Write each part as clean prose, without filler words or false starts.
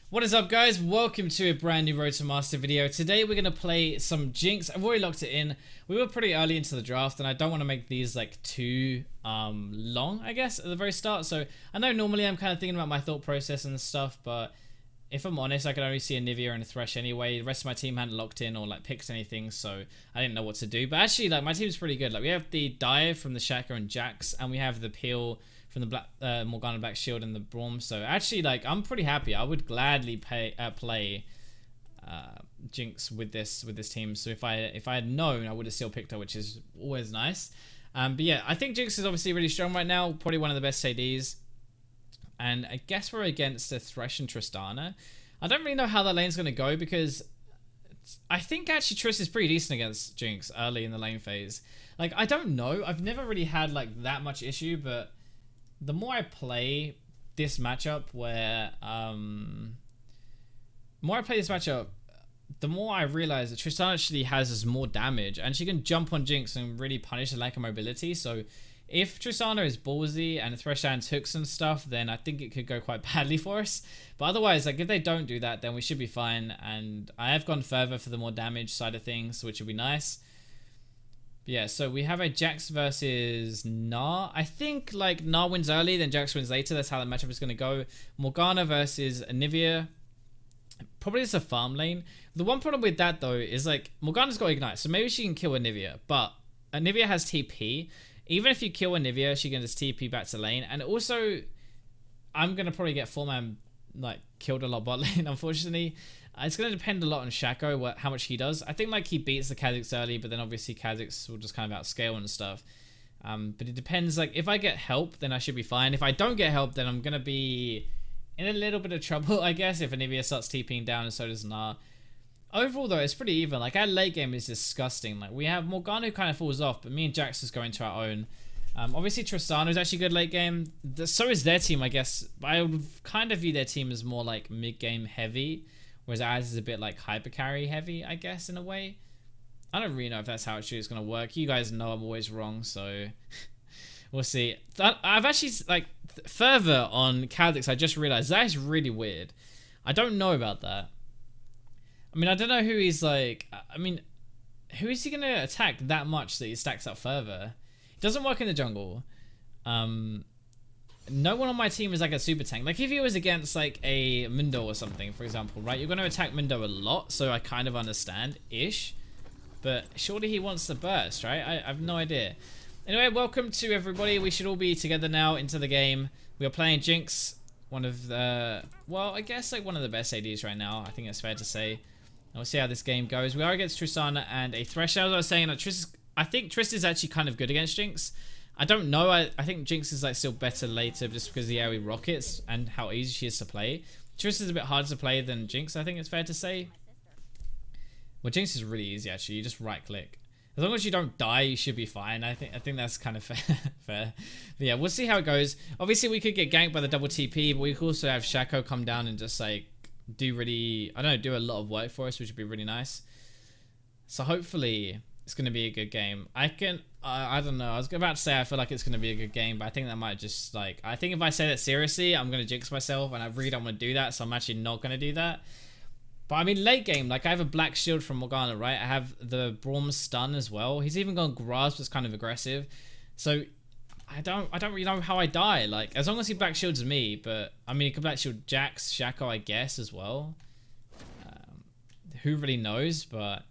What is up, guys? Welcome to a brand new Road to Master video. Today we're going to play some Jinx. I've already locked it in. We were pretty early into the draft and I don't want to make these like too long, I guess, at the very start. So I know normally I'm kind of thinking about my thought process and stuff, but if I'm honest, I could only see a Nivea and a Thresh anyway. The rest of my team hadn't locked in or like picked anything, so I didn't know what to do. But actually, like, my team's pretty good. Like, we have the dive from the Shaco and Jax, and we have the peel from the Black Morgana Black Shield and the Braum. So actually, like, I'm pretty happy. I would gladly play Jinx with this team. So if I had known, I would have still picked her, which is always nice. But yeah, I think Jinx is obviously really strong right now. Probably one of the best ADs. And I guess we're against a Thresh and Tristana. I don't really know how that lane's going to go because I think actually Triss is pretty decent against Jinx early in the lane phase. Like, I don't know. I've never really had like that much issue, but the more I play this matchup the more I realize that Tristana actually has more damage and she can jump on Jinx and really punish the lack of mobility. So if Tristana is ballsy and Thresh lands hooks and stuff, then I think it could go quite badly for us. But otherwise, like, if they don't do that, then we should be fine. And I have gone further for the more damage side of things, which would be nice. But yeah, so we have a Jax versus Gnar. I think, like, Gnar wins early, then Jax wins later. That's how the matchup is going to go. Morgana versus Nivea. Probably it's a farm lane. The one problem with that, though, is, like, Morgana's got Ignite, so maybe she can kill Nivea. But Nivea has TP. Even if you kill a Nivea, she can just TP back to lane. And also, I'm going to probably get 4-man like killed a lot bot lane, unfortunately. It's going to depend a lot on Shaco, how much he does. I think like he beats the Kha'Zix early, but then obviously Kha'Zix will just kind of outscale and stuff. But it depends. Like, if I get help, then I should be fine. If I don't get help, then I'm going to be in a little bit of trouble, I guess, if a Nivea starts TPing down and so does Gnar. Overall, though, it's pretty even. Like, our late game is disgusting. Like, we have Morgana who kind of falls off, but me and Jax just go into our own. Obviously, Tristana is actually good late game. So is their team, I guess. I would kind of view their team as more, like, mid-game heavy, whereas ours is a bit, like, hyper-carry heavy, I guess, in a way. I don't really know if that's how it's going to work. You guys know I'm always wrong, so we'll see. I've actually, like, further on Kha'Zix, I just realized that is really weird. I don't know about that. I mean, I don't know who he's like. I mean, who is he going to attack that much that he stacks up further? It doesn't work in the jungle. No one on my team is like a super tank. Like, if he was against like a Mundo or something, for example, right? You're going to attack Mundo a lot, so I kind of understand-ish. But surely he wants the burst, right? I have no idea. Anyway, welcome to everybody. We should all be together now into the game. We are playing Jinx, one of the, well, I guess like one of the best ADs right now. I think that's fair to say. We'll see how this game goes. We are against Tristana and a Thresh. As I was saying, like, I think Triss is actually kind of good against Jinx. I don't know. I think Jinx is like still better later just because of the AoE rockets and how easy she is to play. Triss is a bit harder to play than Jinx, I think it's fair to say. Well, Jinx is really easy actually. You just right click. As long as you don't die, you should be fine. I think that's kind of fair. But yeah, we'll see how it goes. Obviously, we could get ganked by the double TP, but we could also have Shaco come down and just like do a lot of work for us, which would be really nice. So hopefully it's going to be a good game. I don't know. I was about to say I feel like it's going to be a good game, but I think that might just like, I think if I say that seriously, I'm going to jinx myself, and I really don't want to do that, so I'm actually not going to do that. But I mean, late game, like I have a black shield from Morgana, right? I have the Braum stun as well. He's even gone grasp, that's kind of aggressive. So I don't really know how I die. Like, as long as he black shields me, but I mean, he could black shield Jax, Shaco, I guess, as well. Who really knows? But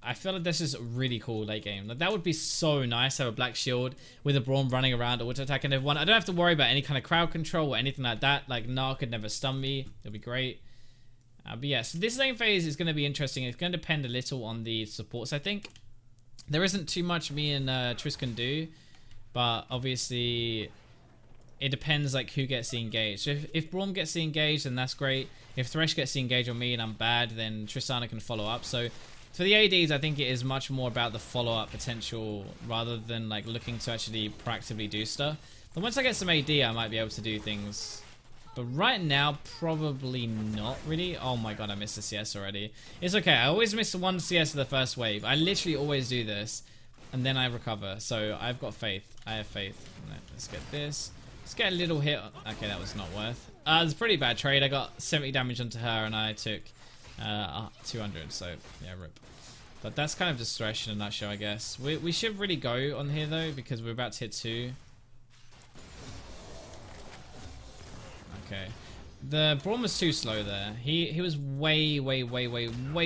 I feel like this is really cool late game. Like, that would be so nice to have a black shield with a Braum running around auto attacking everyone. I don't have to worry about any kind of crowd control or anything like that. Like, Gnar could never stun me. It'll be great. But yeah, so this lane phase is going to be interesting. It's going to depend a little on the supports, I think. There isn't too much me and Triss can do. But obviously, it depends like who gets the engage. So if Braum gets the engage, then that's great. If Thresh gets the engage on me and I'm bad, then Tristana can follow up. So for the ADs, I think it is much more about the follow-up potential rather than like looking to actually proactively do stuff. But once I get some AD, I might be able to do things. But right now, probably not really. Oh my god, I missed the CS already. It's okay. I always miss one CS of the first wave. I literally always do this. And then I recover. So I've got faith. I have faith. Let's get this. Let's get a little hit. Okay, that was not worth. It's a pretty bad trade. I got 70 damage onto her and I took 200, so yeah, rip. But that's kind of just Thresh in a nutshell, I guess. We should really go on here though, because we're about to hit 2. Okay. The Braum was too slow there. He was way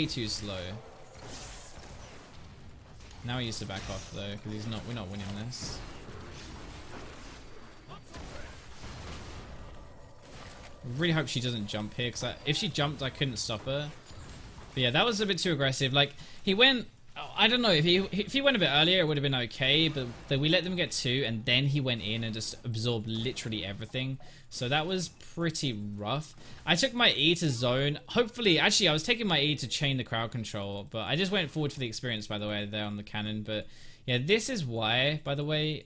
too slow. Now he needs to back off though, because we're not winning this. Really hope she doesn't jump here, because if she jumped, I couldn't stop her. But yeah, that was a bit too aggressive. Like, he went... I don't know, if he went a bit earlier, it would have been okay, but we let them get 2, and then he went in and just absorbed literally everything. So that was pretty rough. I took my E to zone. Hopefully, actually, I was taking my E to chain the crowd control, but I just went forward for the experience, by the way, there on the cannon. But yeah, this is why, by the way,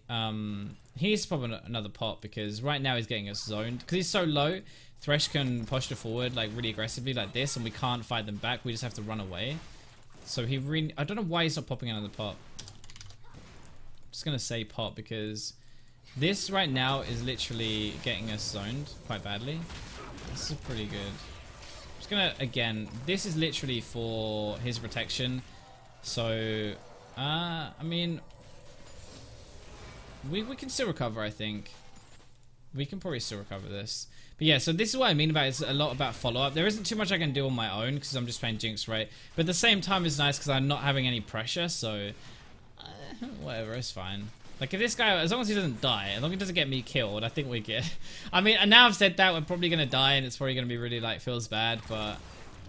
he needs to pop another pot, because right now he's getting us zoned. Because he's so low, Thresh can posture forward like really aggressively like this, and we can't fight them back. We just have to run away. So he really... I don't know why he's not popping another pot. I'm just going to say pot, because this right now is literally getting us zoned quite badly. This is pretty good. I'm just going to... Again, this is literally for his protection. So, I mean... We can still recover, I think. We can probably still recover this. But yeah, so this is what I mean about it's a lot about follow-up. There isn't too much I can do on my own because I'm just playing Jinx, right? But at the same time, it's nice because I'm not having any pressure, so... whatever, it's fine. Like, if this guy, as long as he doesn't die, as long as he doesn't get me killed, I think we're good. I mean, and now I've said that, we're probably going to die, and it's probably going to be really, like, feels bad, but...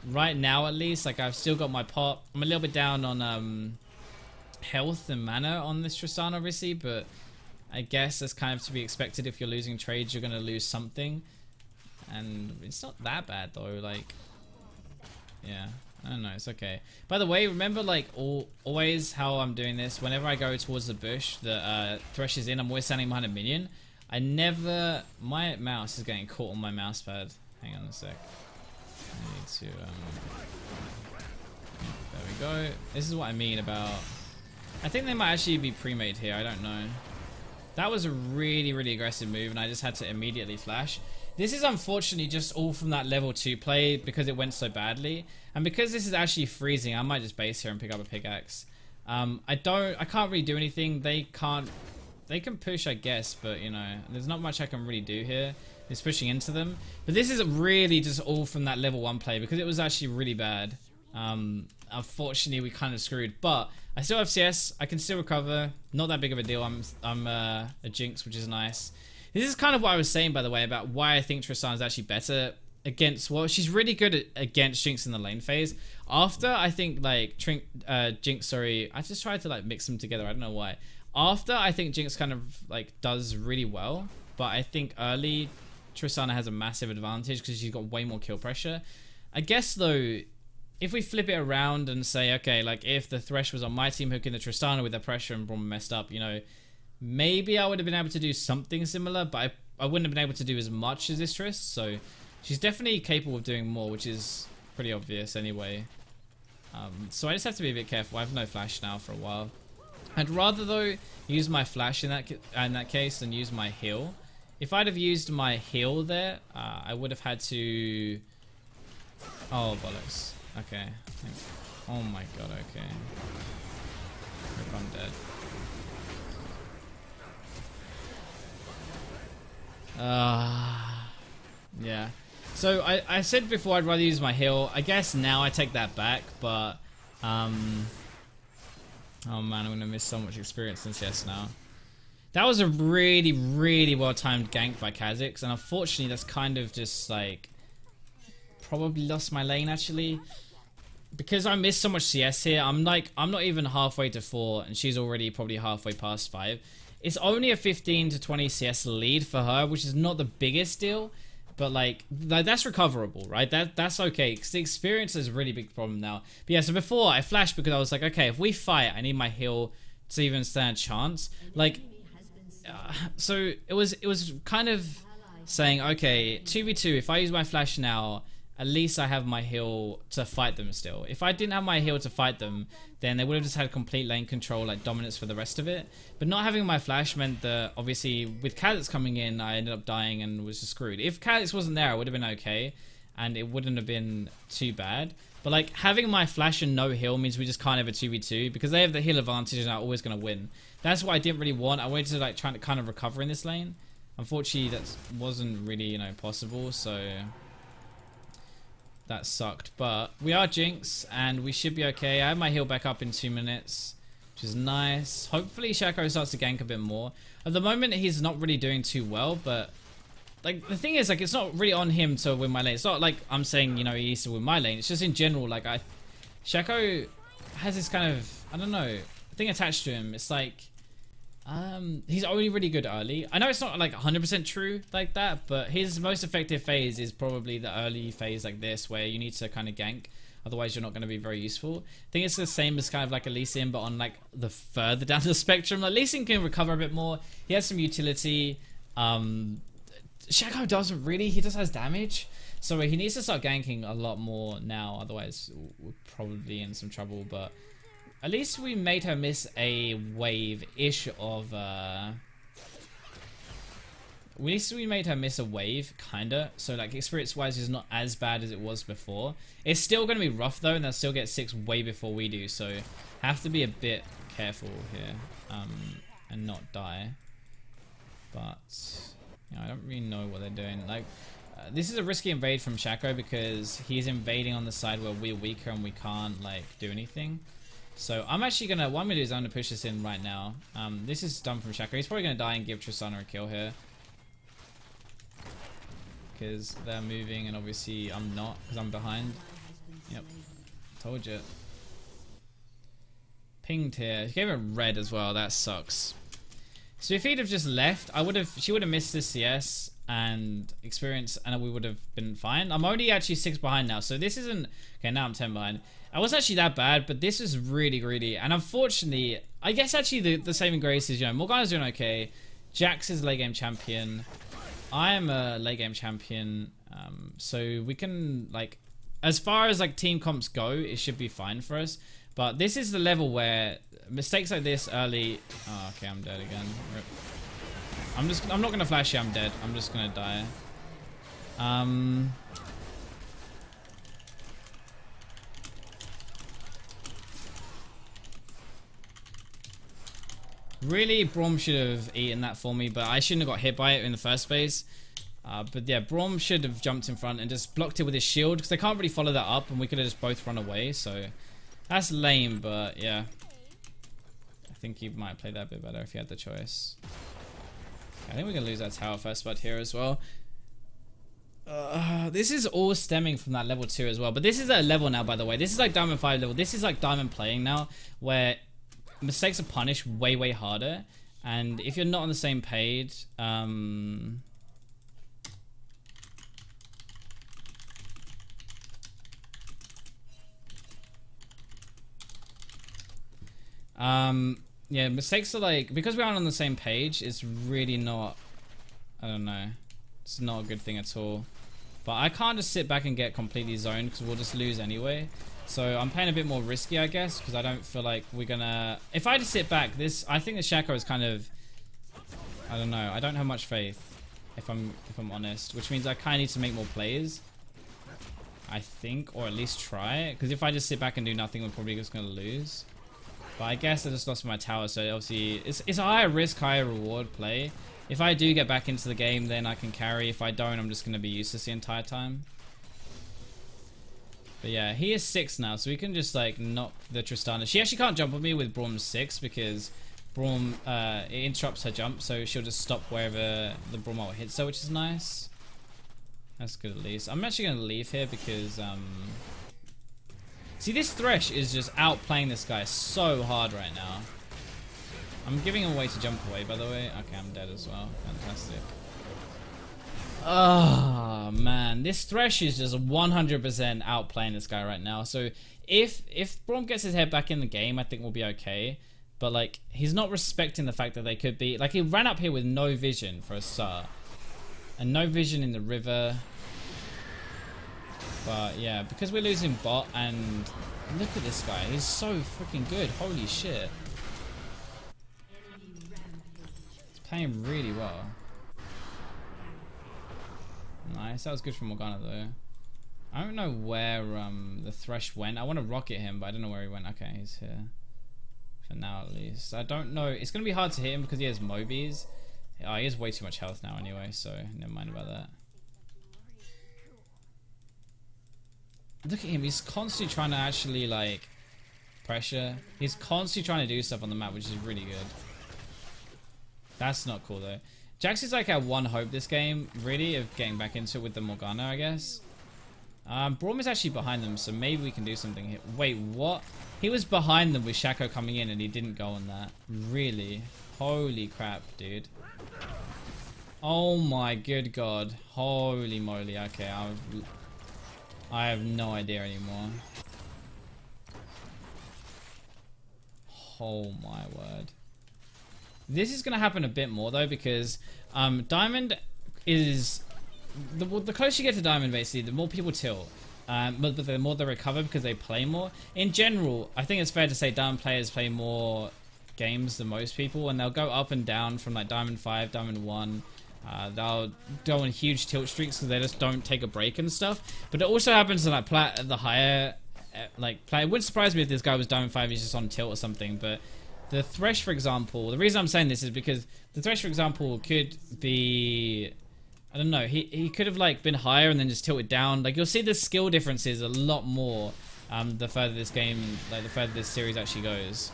Right now, at least, like, I've still got my pot. I'm a little bit down on, health and mana on this Tristana, obviously, but... I guess that's kind of to be expected. If you're losing trades, you're going to lose something. And it's not that bad though, like... Yeah, I don't know, it's okay. By the way, remember like always how I'm doing this? Whenever I go towards the bush, the Thresh is in, I'm always standing behind a minion. I never... My mouse is getting caught on my mouse pad. Hang on a sec. I need to... There we go. This is what I mean about... I think they might actually be pre-made here, I don't know. That was a really aggressive move, and I just had to immediately flash. This is unfortunately just all from that level 2 play because it went so badly. And because this is actually freezing, I might just base here and pick up a pickaxe. I can't really do anything. They can push, I guess, but you know, there's not much I can really do here. It's pushing into them. But this is really just all from that level 1 play because it was actually really bad. Unfortunately, we kind of screwed, but I still have CS. I can still recover. Not that big of a deal. I'm a Jinx, which is nice. This is kind of what I was saying, by the way, about why I think Tristana is actually better against... Well, she's really good against Jinx in the lane phase. After, I think, like, Jinx, sorry. I just tried to, like, mix them together. I don't know why. After, I think Jinx kind of, like, does really well. But I think early, Tristana has a massive advantage because she's got way more kill pressure. I guess, though... If we flip it around and say, okay, like if the Thresh was on my team hooking the Tristana with the pressure and Braum messed up, you know, maybe I would have been able to do something similar, but I wouldn't have been able to do as much as this Trist. So she's definitely capable of doing more, which is pretty obvious anyway. So I just have to be a bit careful. I have no flash now for a while. I'd rather though use my flash in that case than use my heal. If I'd have used my heal there, I would have had to... Oh, bollocks. Okay. Oh my god, okay. Hope I'm dead. Yeah. So I said before I'd rather use my heal. I guess now I take that back, but oh man, I'm gonna miss so much experience since yes now. That was a really well timed gank by Kha'Zix, and unfortunately that's kind of just like probably lost my lane actually. Because I missed so much CS here, I'm not even halfway to 4 and she's already probably halfway past 5. It's only a 15 to 20 CS lead for her, which is not the biggest deal, but like that's recoverable, right? That's okay, because the experience is a really big problem now. But yeah, so before I flashed because I was like, okay, if we fight, I need my heal to even stand a chance. Like, so it was kind of saying, okay, 2v2, if I use my flash now, at least I have my heal to fight them still. If I didn't have my heal to fight them, then they would have just had complete lane control, like dominance for the rest of it. But not having my flash meant that obviously with Kha'Zix coming in, I ended up dying and was just screwed. If Kha'Zix wasn't there, I would have been okay and it wouldn't have been too bad. But like having my flash and no heal means we just can't have a 2v2 because they have the heal advantage and I'm always going to win. That's what I didn't really want. I wanted to like try to kind of recover in this lane. Unfortunately, that wasn't really, you know, possible, so that sucked. But we are Jinx, and we should be okay. I have my heal back up in 2 minutes, which is nice. Hopefully, Shaco starts to gank a bit more. At the moment, he's not really doing too well, but like the thing is, like it's not really on him to win my lane. It's not like I'm saying, you know, he needs to win my lane. It's just in general, like Shaco has this kind of, I don't know, thing attached to him. It's like he's only really good early. I know it's not like 100% true like that, but his most effective phase is probably the early phase like this, where you need to kind of gank. Otherwise, you're not going to be very useful. I think it's the same as kind of like a Lee Sin, but on like the further down the spectrum. Like Lee Sin can recover a bit more. He has some utility. Shaco doesn't really. He just has damage. So he needs to start ganking a lot more now. Otherwise, we're probably in some trouble. But at least we made her miss a wave-ish of, at least we made her miss a wave, kinda. So like experience-wise is not as bad as it was before. It's still gonna be rough though, and they'll still get 6 way before we do. So have to be a bit careful here, and not die. But you know, I don't really know what they're doing. Like, this is a risky invade from Shaco because he's invading on the side where we're weaker and we can't like do anything. So I'm actually gonna, what I'm gonna do is I'm gonna push this in right now. This is dumb from Shaco. He's probably gonna die and give Tristana a kill here, because they're moving and obviously I'm not, because I'm behind. Yep, told you. Pinged here. He gave it red as well. That sucks. So if he'd have just left, she would have missed this CS and experience, and we would have been fine. I'm only actually 6 behind now, so this isn't, okay, now I'm 10 behind. I wasn't actually that bad, but this is really greedy. And unfortunately, I guess actually the saving grace is, you know, Morgana's doing okay. Jax is late game champion. I am a late game champion. So we can, like, as far as like team comps go, it should be fine for us. But this is the level where mistakes like this early. Oh, okay, I'm dead again. Rip. I'm not gonna flash you, I'm dead. I'm just gonna die. Really, Braum should have eaten that for me, but I shouldn't have got hit by it in the first place. But yeah, Braum should have jumped in front and just blocked it with his shield, because they can't really follow that up, and we could have just both run away. So that's lame, but yeah, I think he might play that a bit better if he had the choice. I think we're gonna lose that tower first spot here as well. This is all stemming from that level 2 as well, but this is a level now, by the way. This is like Diamond 5 level. This is like Diamond playing now, where mistakes are punished way harder, and if you're not on the same page, yeah, mistakes are like, because we aren't on the same page, it's really not, I don't know, it's not a good thing at all. But I can't just sit back and get completely zoned, because we'll just lose anyway. So I'm playing a bit more risky, I guess, because I don't feel like we're gonna, if I just sit back, I think the Shaco is kind of, I don't know, I don't have much faith, if I'm honest, which means I kind of need to make more plays, I think, or at least try, because if I just sit back and do nothing, we're probably just gonna lose. But I guess I just lost my tower, so obviously it's a higher risk, higher reward play. If I do get back into the game, then I can carry. If I don't, I'm just going to be useless the entire time. But yeah, he is 6 now, so we can just like knock the Tristana. She actually can't jump on me with Braum 6 because Braum it interrupts her jump, so she'll just stop wherever the Braum ult hits her, which is nice. That's good at least. I'm actually going to leave here because see, this Thresh is just outplaying this guy so hard right now. I'm giving him a way to jump away, by the way. Okay, I'm dead as well. Fantastic. Oh, man. This Thresh is just 100% outplaying this guy right now. So if Braum gets his head back in the game, I think we'll be okay. But, like, he's not respecting the fact that they could be... Like, he ran up here with no vision for a start. And no vision in the river. But yeah, because we're losing bot, and look at this guy. He's so freaking good. Holy shit. He's playing really well. Nice. That was good from Morgana though. I don't know where the Thresh went. I want to rocket him, but I don't know where he went. Okay, he's here. For now at least. I don't know. It's going to be hard to hit him because he has Mobies. Oh, he has way too much health now anyway, so never mind about that. Look at him. He's constantly trying to actually, like, pressure. He's constantly trying to do stuff on the map, which is really good. That's not cool, though. Jax is, like, our one hope this game, really, of getting back into it with the Morgana, I guess. Braum is actually behind them, so maybe we can do something here. Wait, what? He was behind them with Shaco coming in, and he didn't go on that. Really? Holy crap, dude. Oh my good god. Holy moly. Okay, I have no idea anymore. Oh my word. This is going to happen a bit more though, because Diamond is... The closer you get to Diamond, basically, the more people tilt. But the more they recover because they play more. In general, I think it's fair to say Diamond players play more games than most people, and they'll go up and down from like Diamond 5, Diamond 1. They'll go on huge tilt streaks because they just don't take a break and stuff. But it also happens to like the higher play. It wouldn't surprise me if this guy was Diamond 5, he's just on tilt or something. But the Thresh, for example, the reason I'm saying this is because the Thresh, for example, could be, I don't know, he could have like been higher and then just tilted down. Like you'll see the skill differences a lot more the further this game, like the further this series actually goes.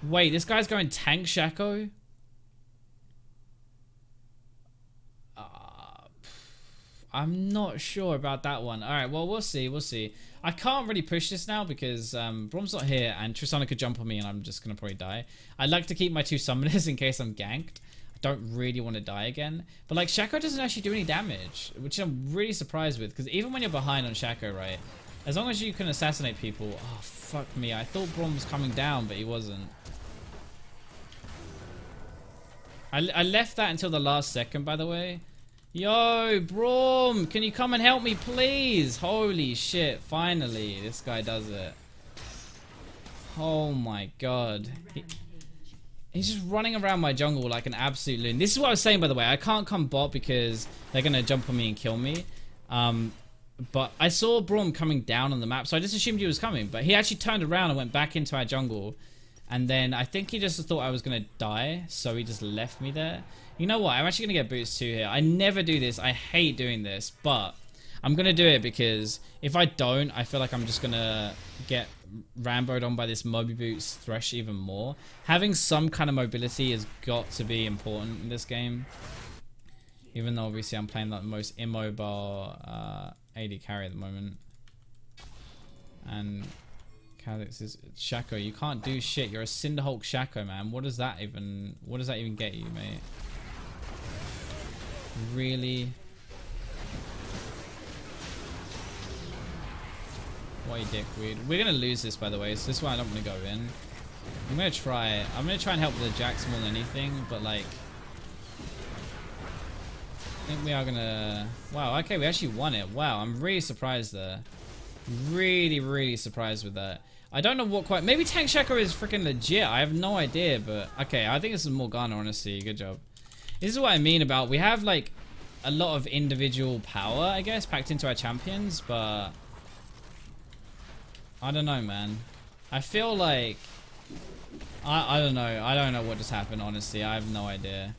Wait, this guy's going tank Shaco? I'm not sure about that one. Alright, well, we'll see. We'll see. I can't really push this now because Braum's not here and Tristana could jump on me and I'm just going to probably die. I'd like to keep my 2 summoners in case I'm ganked. I don't really want to die again. But, like, Shaco doesn't actually do any damage, which I'm really surprised with. Because even when you're behind on Shaco, right, as long as you can assassinate people... Oh, fuck me. I thought Braum was coming down, but he wasn't. I left that until the last second, by the way. Yo, Braum, can you come and help me, please? Holy shit, finally, this guy does it. Oh my god. He's just running around my jungle like an absolute loon. This is what I was saying, by the way. I can't come bot because they're going to jump on me and kill me. But I saw Braum coming down on the map, so I just assumed he was coming. But he actually turned around and went back into our jungle. And then I think he just thought I was going to die, so he just left me there. You know what? I'm actually going to get boots 2 here. I never do this. I hate doing this, but I'm going to do it because if I don't, I feel like I'm just going to get Rambo'd on by this Moby Boots Thresh even more. Having some kind of mobility has got to be important in this game. Even though obviously I'm playing like the most immobile AD carry at the moment. And Kha'Zix is Shaco. You can't do shit. You're a Cinderhulk Shaco, man. What does that even get you, mate? Really? What a dickweed. We're gonna lose this, by the way, so this is why I don't want to go in. I'm gonna try and help the Jax more than anything, but like I think we are gonna... Wow, okay, we actually won it. Wow, I'm really surprised there. Really, really surprised with that. I don't know what quite... Maybe Tank Shaco is freaking legit. I have no idea, but... Okay, I think this is Morgana, honestly. Good job. This is what I mean about... We have, like, a lot of individual power, I guess, packed into our champions, but... I don't know, man. I feel like... I don't know. I don't know what just happened, honestly. I have no idea.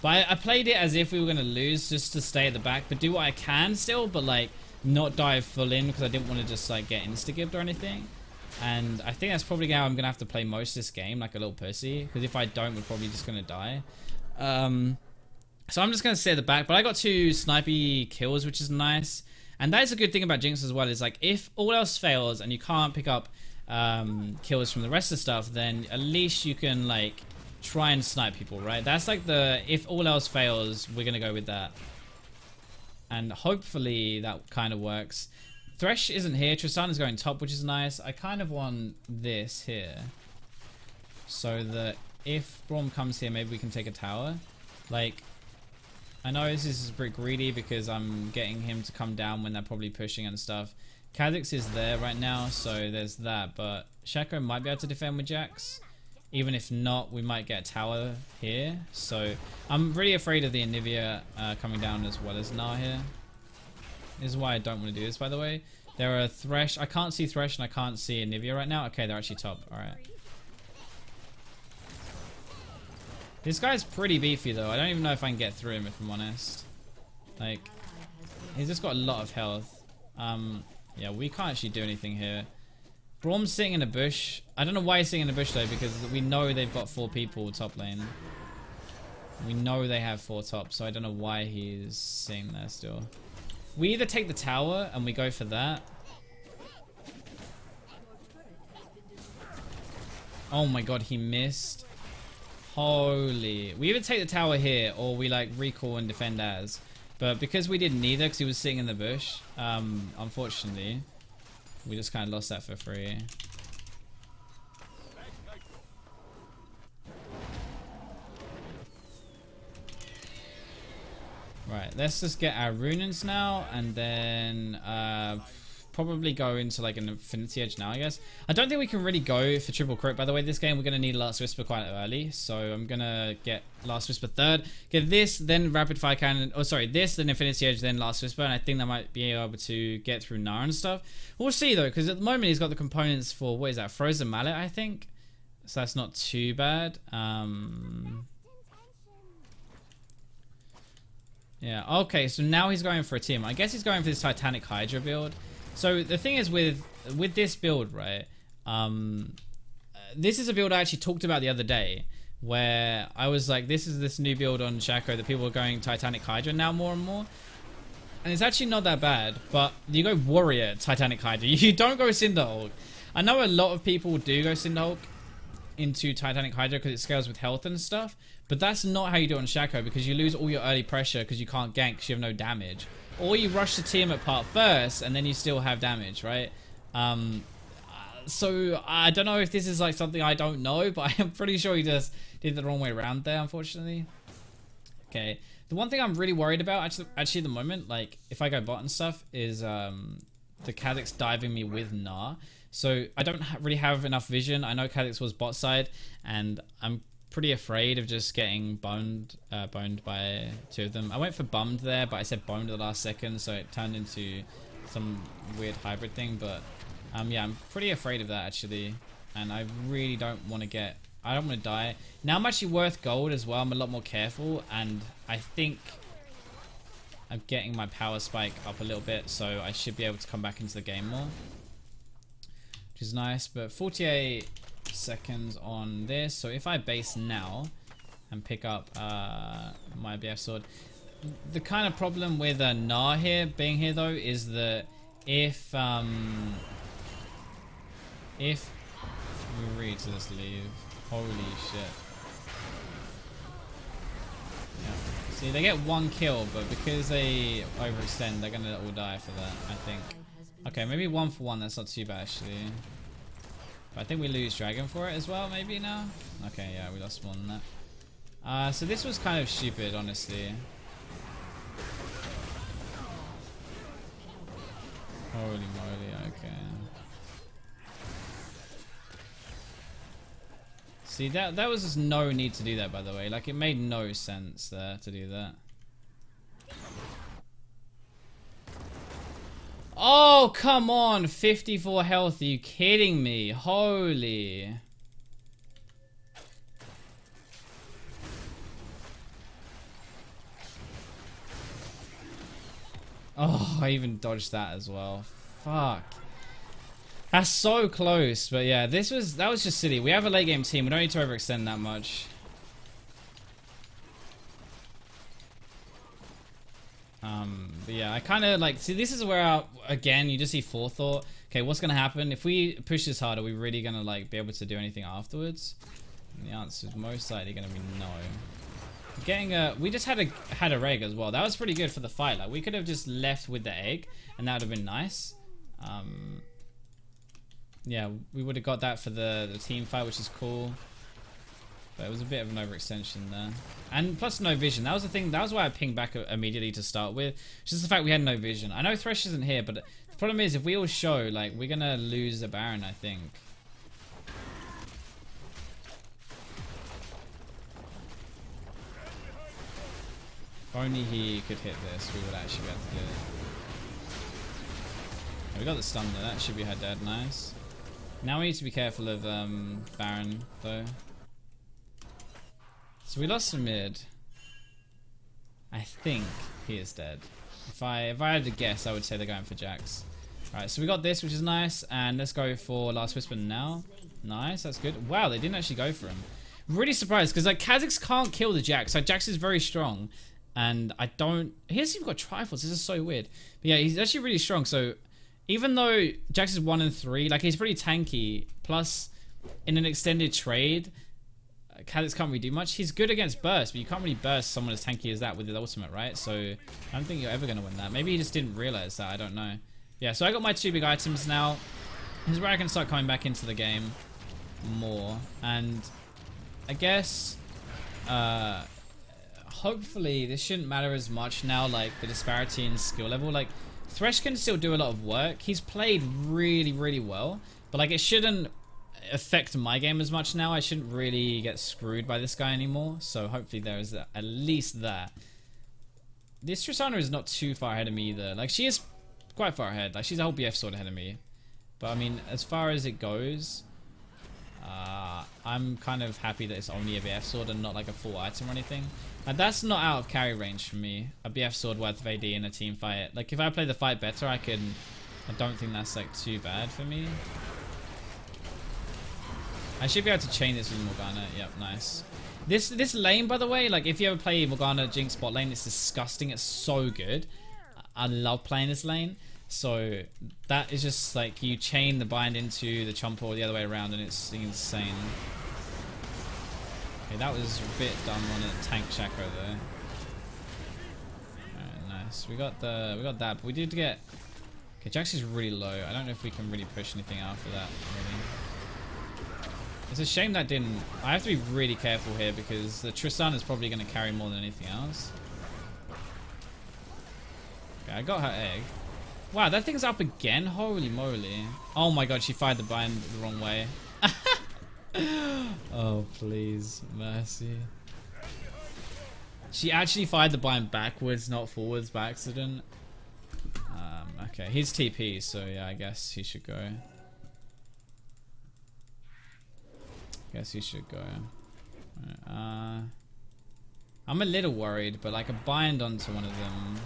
But I played it as if we were going to lose just to stay at the back, but do what I can still, but, like, not dive full in because I didn't want to just, like, get insta-gibbed or anything. And I think that's probably how I'm going to have to play most of this game, like a little pussy. Because if I don't, we're probably just going to die. So I'm just going to stay at the back. But I got 2 snipey kills, which is nice. And that is a good thing about Jinx as well. Is like, if all else fails and you can't pick up kills from the rest of the stuff, then at least you can, like, try and snipe people, right? That's like the, if all else fails, we're going to go with that. And hopefully that kind of works. Thresh isn't here. Tristana's going top, which is nice. I kind of want this here. So that if Braum comes here, maybe we can take a tower. Like, I know this is a bit greedy because I'm getting him to come down when they're probably pushing and stuff. Kha'Zix is there right now, so there's that. But Shaco might be able to defend with Jax. Even if not, we might get a tower here. So I'm really afraid of the Anivia coming down as well as Gnar here. This is why I don't want to do this, by the way. There are Thresh. I can't see Thresh and I can't see Anivia right now. Okay, they're actually top. Alright. This guy's pretty beefy though. I don't even know if I can get through him if I'm honest. Like, he's just got a lot of health. Yeah, we can't actually do anything here. Braum's sitting in a bush. I don't know why he's sitting in a bush though, because we know they've got 4 people top lane. We know they have 4 top, so I don't know why he's sitting there still. We either take the tower and we go for that. Oh my god, he missed. Holy. We either take the tower here or we like recall and defend as. But because we did neither because he was sitting in the bush, unfortunately, we just kind of lost that for free. Right, let's just get our Runins now and then probably go into like an Infinity Edge now, I guess. I don't think we can really go for triple crit, by the way. This game we're going to need Last Whisper quite early, so I'm going to get Last Whisper third, get this, then Rapid Fire Cannon, oh sorry, this, then Infinity Edge, then Last Whisper, and I think that might be able to get through Gnar and stuff. We'll see though, because at the moment he's got the components for, what is that, Frozen Mallet, I think? So that's not too bad. Yeah, okay, so now he's going for a team. I guess he's going for this Titanic Hydra build. So the thing is with this build, right? This is a build I actually talked about the other day, where I was like, this is this new build on Shaco that people are going Titanic Hydra now more and more. And it's actually not that bad, but you go Warrior Titanic Hydra. You don't go Cinderhulk. I know a lot of people do go Cinderhulk into Titanic Hydra because it scales with health and stuff, but that's not how you do it on Shaco, because you lose all your early pressure because you can't gank because you have no damage. Or you rush the Tiamat part first and then you still have damage, right? So I don't know if this is like something I don't know, but I'm pretty sure he just did the wrong way around there, unfortunately. Okay, the one thing I'm really worried about actually at the moment, like if I go bot and stuff, is the Kha'Zix diving me with Gnar. So I don't really have enough vision. I know Kha'Zix was bot side, and I'm pretty afraid of just getting boned by 2 of them. I went for bummed there, but I said boned at the last second, so it turned into some weird hybrid thing. But yeah, I'm pretty afraid of that actually, and I really don't want to get. I don't want to die. Now I'm actually worth gold as well. I'm a lot more careful, and I think I'm getting my power spike up a little bit, so I should be able to come back into the game more, which is nice. But 48 seconds on this, so if I base now and pick up my BF sword, the kind of problem with Gnar here being here though is that if we read to this leave, holy shit. Yeah. See, they get 1 kill, but because they overextend, they're gonna all die for that, I think. Okay, maybe 1 for 1, that's not too bad actually. But I think we lose Dragon for it as well, maybe now? Okay, yeah, we lost more than that. So this was kind of stupid, honestly. Holy moly, okay. See, that was just no need to do that, by the way. Like, it made no sense there to do that. Oh, come on. 54 health. Are you kidding me? Holy. Oh, I even dodged that as well. Fuck. That's so close. But yeah, that was just silly. We have a late game team. We don't need to overextend that much. But yeah, I kind of like, see, this is where again, you just see forethought. Okay, what's going to happen? If we push this hard, are we really going to like be able to do anything afterwards? And the answer is most likely going to be no. Getting we just had a reg as well. That was pretty good for the fight. Like, we could have just left with the egg and that would have been nice. Yeah, we would have got that for the team fight, which is cool. But it was a bit of an overextension there. And plus no vision. That was the thing. That was why I pinged back immediately to start with. Just the fact we had no vision. I know Thresh isn't here, but problem is, if we all show, like, we're gonna lose the Baron, I think. If only he could hit this, we would actually be able to do it. We got the stun there. That should be her dead. Nice. Now we need to be careful of Baron, though. So we lost the mid. I think he is dead. If I had to guess, I would say they're going for Jax. Alright, so we got this, which is nice. And let's go for Last Whisper now. Nice, that's good. Wow, they didn't actually go for him. Really surprised, because like Kha'Zix can't kill the Jax. Like Jax is very strong. And I don't... He hasn't even got Triforce. This is so weird. But yeah, he's actually really strong. So even though Jax is 1 and 3, like he's pretty tanky. Plus, in an extended trade, Kha'Zix can't really do much. He's good against burst, but you can't really burst someone as tanky as that with his ultimate, right? So I don't think you're ever going to win that. Maybe he just didn't realize that. I don't know. Yeah, so I got my 2 big items now. This is where I can start coming back into the game more. And I guess... hopefully this shouldn't matter as much now, like the disparity in skill level. Like Thresh can still do a lot of work. He's played really, really well, but like it shouldn't affect my game as much now. I shouldn't really get screwed by this guy anymore. So hopefully there is at least that. This Tristana is not too far ahead of me either. Like she is quite far ahead. Like she's a whole BF sword ahead of me. But I mean, as far as it goes, I'm kind of happy that it's only a BF sword and not like a full item or anything. And that's not out of carry range for me. A BF sword worth of AD in a team fight. Like if I play the fight better, I don't think that's like too bad for me. I should be able to chain this with Morgana. Yep, nice. This lane, by the way, like if you ever play Morgana Jinx bot lane, it's disgusting. It's so good. I love playing this lane. So that is just like you chain the bind into the Chomper or the other way around, and it's insane. Okay, that was a bit dumb on a tank Shaco there. Alright, nice. We got that, but we did get... Okay, Jax is really low. I don't know if we can really push anything after that, really. It's a shame that didn't... I have to be really careful here because the Tristana is probably going to carry more than anything else. Okay, I got her egg. Wow, that thing's up again? Holy moly. Oh my god, she fired the bind the wrong way. Oh, please. Mercy. She actually fired the bind backwards, not forwards by accident. Okay, he's TP, so yeah, I guess he should go. Guess he should go. I'm a little worried, but like a bind onto one of them.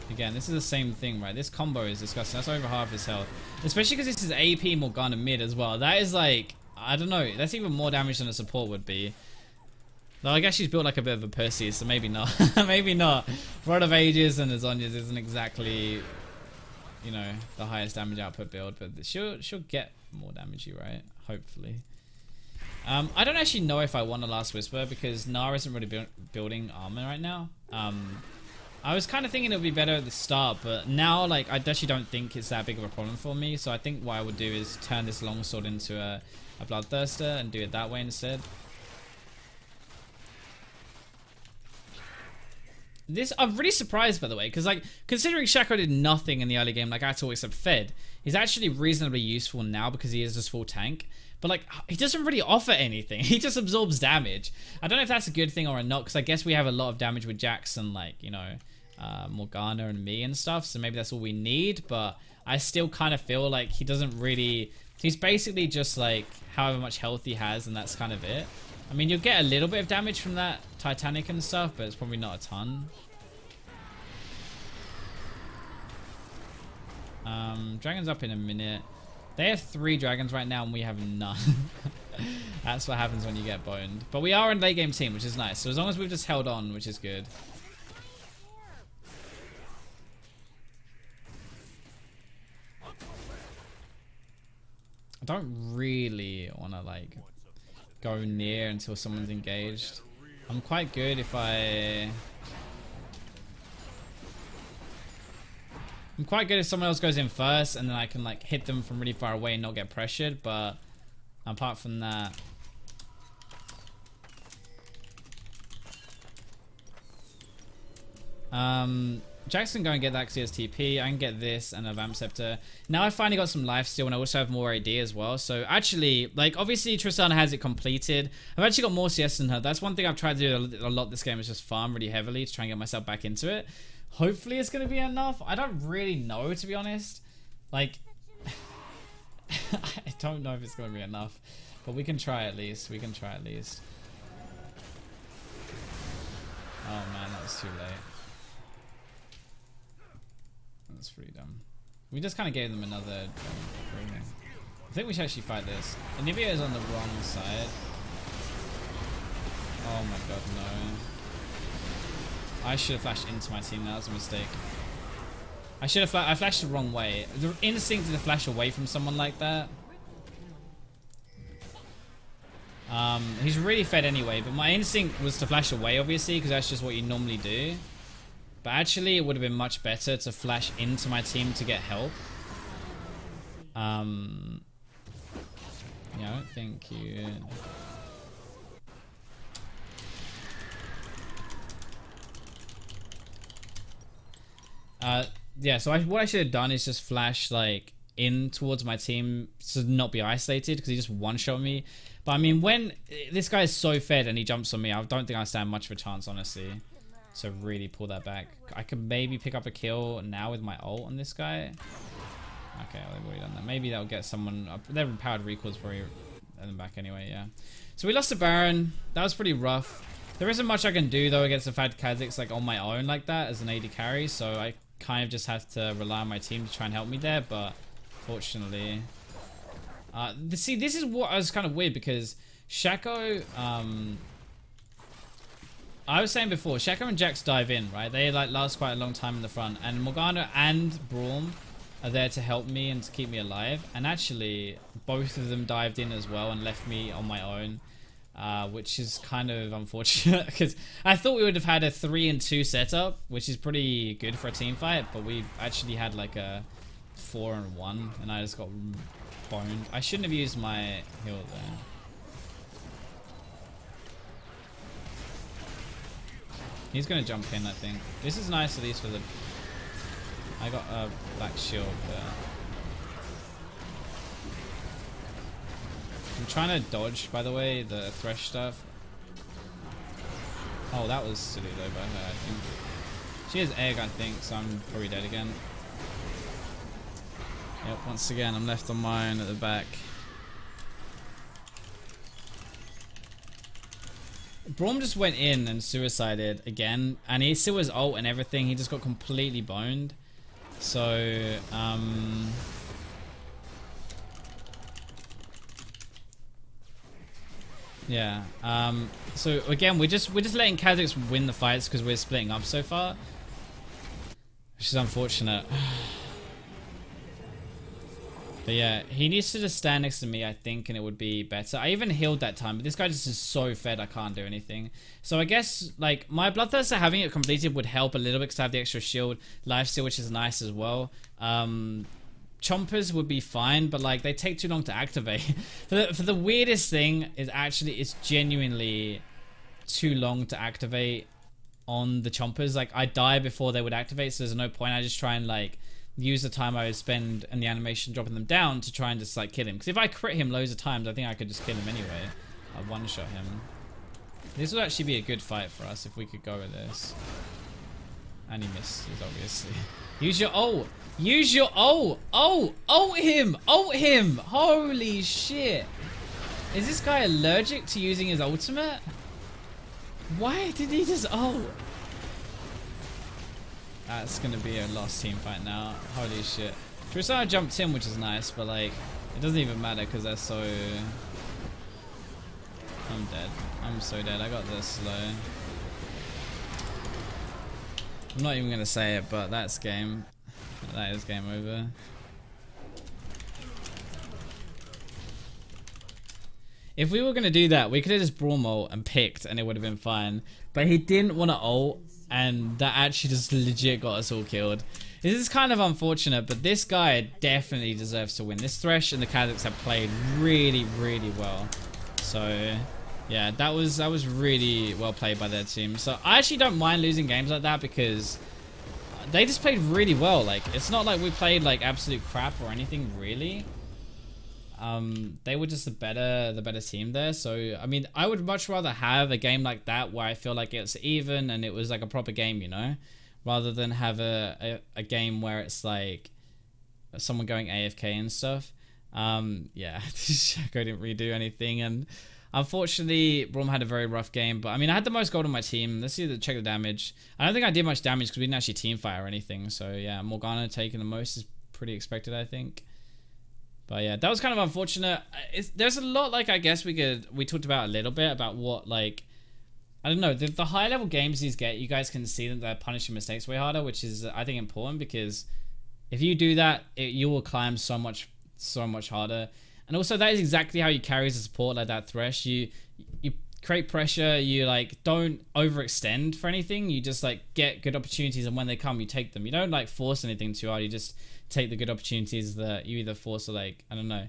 Again, this is the same thing, right? This combo is disgusting. That's over half his health. Especially because this is AP Morgana mid as well. That is like, I don't know. That's even more damage than a support would be. Though I guess she's built like a bit of a pussy, so maybe not. Maybe not. Rod of Ages and Azonia's isn't exactly, you know, the highest damage output build, but she'll get more damagey, right? Hopefully. I don't actually know if I want a Last Whisper because Gnar isn't really building armor right now. I was kind of thinking it would be better at the start, but now like I actually don't think it's that big of a problem for me. So I think what I would do is turn this longsword into a Bloodthirster and do it that way instead. I'm really surprised, by the way, because like considering Shaco did nothing in the early game like at all except fed, he's actually reasonably useful now because he is just full tank. But like he doesn't really offer anything. He just absorbs damage. I don't know if that's a good thing or not, because I guess we have a lot of damage with Jax and like, you know, Morgana and me and stuff. So maybe that's all we need. But I still kind of feel like he doesn't really. He's basically just like however much health he has, and that's kind of it. I mean, you'll get a little bit of damage from that Titanic and stuff, but it's probably not a ton. Dragon's up in a minute. They have 3 dragons right now and we have none. That's what happens when you get boned. But we are in late game team, which is nice. So as long as we've just held on, which is good. I don't really want to like go near until someone's engaged. I'm quite good if I'm quite good if someone else goes in first and then I can like hit them from really far away and not get pressured, but apart from that. Jackson go and get that because he has TP. I can get this and a Vamp Scepter. Now I finally got some life steal and I also have more AD as well. So actually, like obviously Tristana has it completed. I've actually got more CS than her. That's one thing I've tried to do a lot this game is just farm really heavily to try and get myself back into it. Hopefully it's going to be enough. I don't really know, to be honest. Like, I don't know if it's going to be enough. But we can try at least. We can try at least. Oh man, that was too late. That's pretty dumb. We just kind of gave them another I think we should actually fight this. Anivia is on the wrong side. Oh my god, no. I should have flashed into my team. That was a mistake. I should have I flashed the wrong way. The instinct to flash away from someone like that. He's really fed anyway, but my instinct was to flash away, obviously, because that's just what you normally do. But actually, it would have been much better to flash into my team to get help. Yeah, I don't think you... yeah, so what I should have done is just flash, like, in towards my team to not be isolated, because he just one-shot me. But, I mean, when this guy is so fed and he jumps on me, I don't think I stand much of a chance, honestly. So really pull that back. I could maybe pick up a kill now with my ult on this guy. Okay, well, they've already done that. Maybe that'll get someone up. Their powered recoil's probably in the back anyway, yeah. So we lost the Baron. That was pretty rough. There isn't much I can do, though, against the Fad Kha'Zix, like, on my own like that as an AD carry. So I kind of just have to rely on my team to try and help me there. But fortunately... see, this is what was kind of weird because Shaco... I was saying before, Shaco and Jax dive in, right? They like last quite a long time in the front. And Morgana and Braum are there to help me and to keep me alive. And actually, both of them dived in as well and left me on my own. Which is kind of unfortunate because I thought we would have had a 3-2 setup, which is pretty good for a team fight. But we actually had like a 4-1 and I just got boned. I shouldn't have used my heal there. He's gonna jump in, I think. This is nice at least for the... I got a black shield, but... I'm trying to dodge, by the way, the Thresh stuff. Oh, that was silly though by her, I think. She has egg, I think, so I'm probably dead again. Yep, once again, I'm left on my own at the back. Braum just went in and suicided again, and he still was ult and everything. He just got completely boned. So, yeah. So again, we're just letting Kha'Zix win the fights because we're splitting up so far, which is unfortunate. But yeah, he needs to just stand next to me, I think, and it would be better. I even healed that time, but this guy just is so fed I can't do anything. So I guess, like, my Bloodthirster having it completed would help a little bit because I have the extra shield, lifesteal, which is nice as well. Chompers would be fine, but, like, they take too long to activate. for the weirdest thing is actually, it's genuinely too long to activate on the Chompers. Like, I die before they would activate, so there's no point. I just try and, like... use the time I would spend in the animation dropping them down to try and just like kill him. Because if I crit him loads of times, I think I could just kill him anyway. I one-shot him. This would actually be a good fight for us if we could go with this. And he misses, obviously. Use your ult! Use your ult! Oh! Ult him! Ult him! Holy shit! Is this guy allergic to using his ultimate? Why did he just ult? That's gonna be a lost team fight now. Holy shit. Tristana jumped in, which is nice, but like, it doesn't even matter because they're so... I'm dead. I'm so dead. I got this slow. I'm not even gonna say it, but that's game. That is game over. If we were gonna do that, we could have just Braum ult and picked and it would have been fine. But he didn't want to ult. And that actually just legit got us all killed. This is kind of unfortunate, but this guy definitely deserves to win. This Thresh and the Kha'Zix have played really, really well. So, yeah, that was really well played by their team. So I actually don't mind losing games like that because they just played really well. Like, it's not like we played like absolute crap or anything really. They were just the better team there. So I mean, I would much rather have a game like that where I feel like it's even and it was like a proper game, you know, rather than have a game where it's like someone going AFK and stuff. Yeah, Shaco didn't really do anything, and unfortunately Braum had a very rough game. But I mean, I had the most gold on my team. Let's see, check the damage. I don't think I did much damage because we didn't actually team fight or anything. So yeah, Morgana taking the most is pretty expected, I think. But yeah, that was kind of unfortunate. There's a lot, like, I guess we talked about a little bit about what, like, I don't know, the high level games these get, you guys can see that they're punishing mistakes way harder, which is, I think, important, because if you do that, you will climb so much harder. And also, that is exactly how you carry as a support, like that Thresh. You create pressure, you like don't overextend for anything, you just like get good opportunities, and when they come, you take them. You don't like force anything too hard, you just take the good opportunities that you either force or, like, I don't know,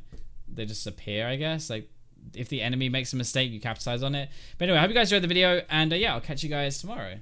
they just appear, I guess. Like, if the enemy makes a mistake, you capitalize on it. But anyway, I hope you guys enjoyed the video, and yeah, I'll catch you guys tomorrow.